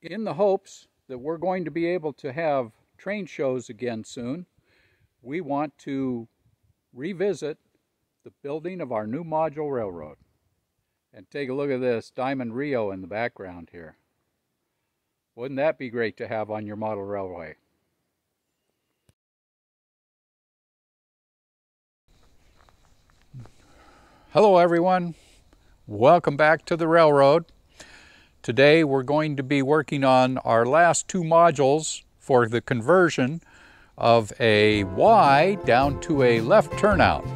In the hopes that we're going to be able to have train shows again soon, we want to revisit the building of our new module railroad. And take a look at this Diamond Rio in the background here. Wouldn't that be great to have on your model railway? Hello everyone, welcome back to the railroad. Today we're going to be working on our last two modules for the conversion of a Y down to a left turnout.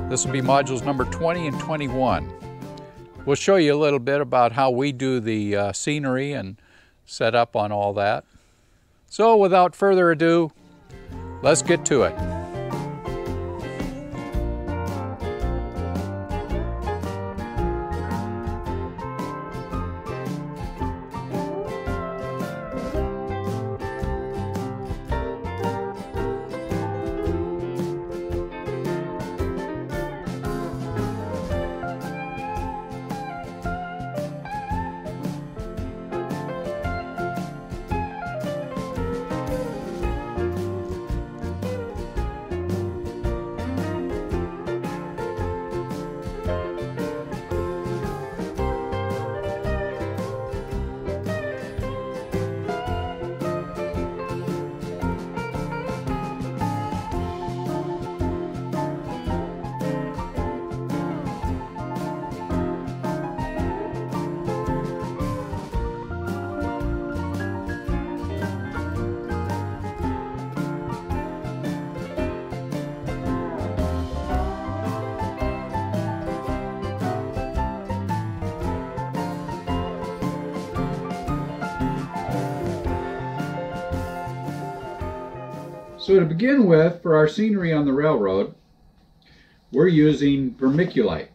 This will be modules number 20 and 21. We'll show you a little bit about how we do the scenery and set up on all that. So without further ado, let's get to it. So to begin with, for our scenery on the railroad, we're using vermiculite.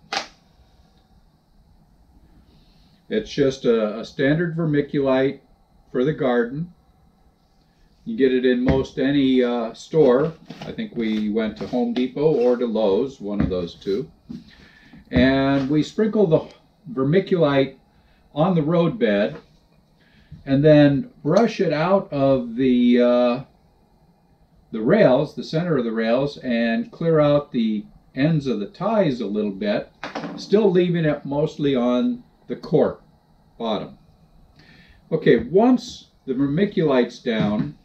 It's just a standard vermiculite for the garden. You get it in most any store. I think we went to Home Depot or to Lowe's, one of those two. And we sprinkle the vermiculite on the road bed and then brush it out of the rails, the center of the rails, and clear out the ends of the ties a little bit, still leaving it mostly on the cork bottom. Okay, once the vermiculite's down,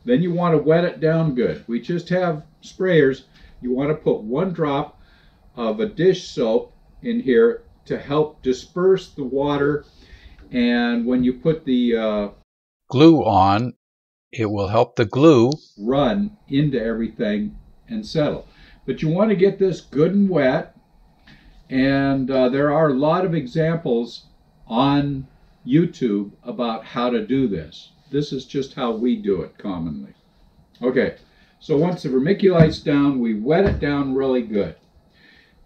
then you want to wet it down good. We just have sprayers. You want to put 1 drop of a dish soap in here to help disperse the water, and when you put the glue on, it will help the glue run into everything and settle. But you want to get this good and wet, and there are a lot of examples on YouTube about how to do this. This is just how we do it commonly. Okay, so once the vermiculite's down, we wet it down really good.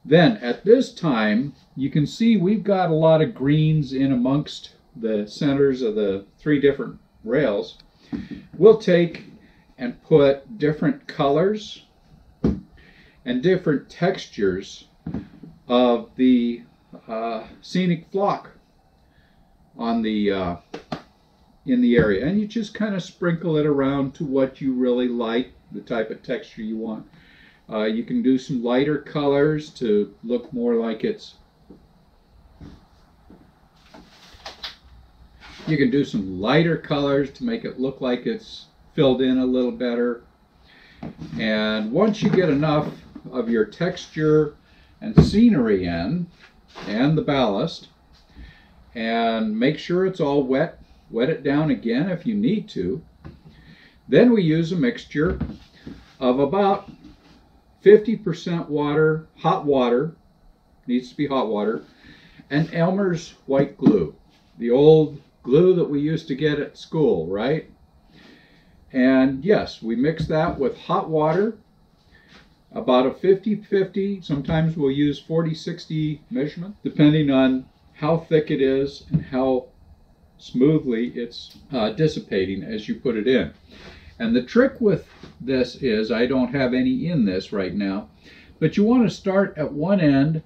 Then at this time, you can see we've got a lot of greens in amongst the centers of the 3 different rails. We'll take and put different colors and different textures of the scenic flock on the in the area, and you just kind of sprinkle it around to what you really like, the type of texture you want. You can do some lighter colors to look more like it's. You can do some lighter colors to make it look like it's filled in a little better. And once you get enough of your texture and scenery in, and the ballast, and make sure it's all wet, wet it down again if you need to, then we use a mixture of about 50% water, hot water, needs to be hot water, and Elmer's white glue, the old glue that we used to get at school, right? And yes, we mix that with hot water about a 50-50. Sometimes we'll use 40-60 measurement, depending on how thick it is and how smoothly it's dissipating as you put it in. And the trick with this is, I don't have any in this right now, but you want to start at one end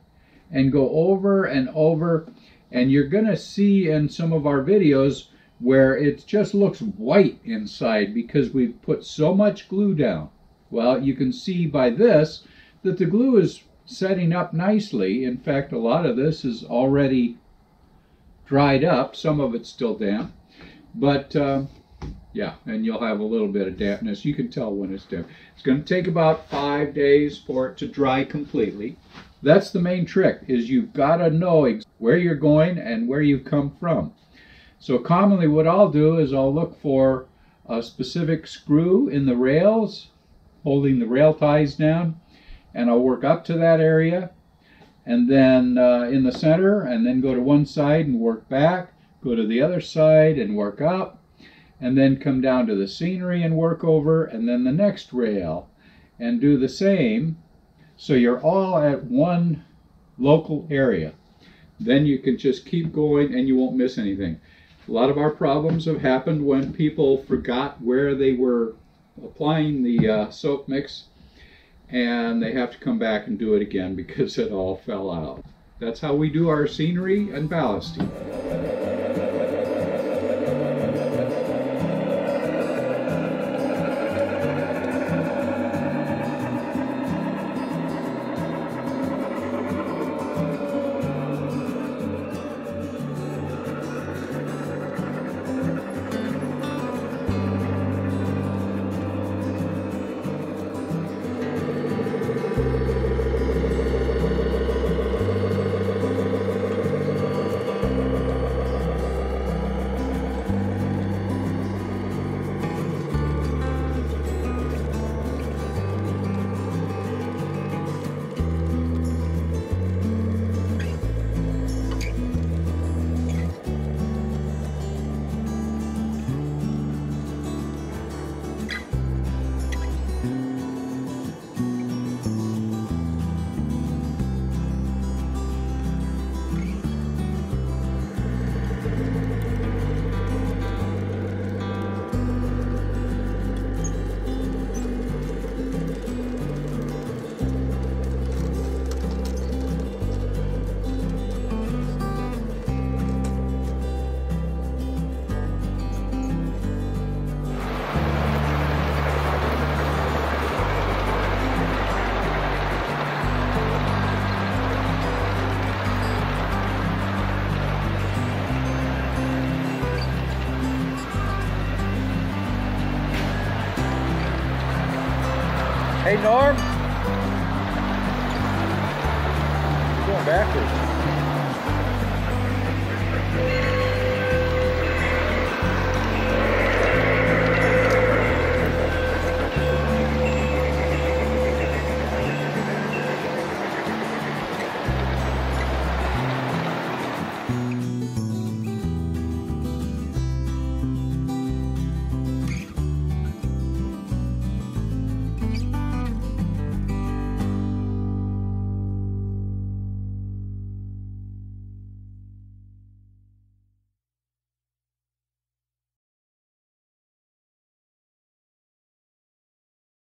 and go over and over, and you're going to see in some of our videos where it just looks white inside because we've put so much glue down. Well, you can see by this that the glue is setting up nicely. In fact, a lot of this is already dried up. Some of it's still damp, but yeah, and you'll have a little bit of dampness. You can tell when it's damp. It's going to take about 5 days for it to dry completely. That's the main trick, is you've got to know where you're going and where you've come from. So commonly what I'll do is I'll look for a specific screw in the rails, holding the rail ties down, and I'll work up to that area, and then in the center, and then go to one side and work back, go to the other side and work up, and then come down to the scenery and work over, and then the next rail, and do the same, so you're all at one local area. Then you can just keep going and you won't miss anything. A lot of our problems have happened when people forgot where they were applying the soap mix, and they have to come back and do it again because it all fell out. That's how we do our scenery and ballasting. Hey Norm, you're going backwards.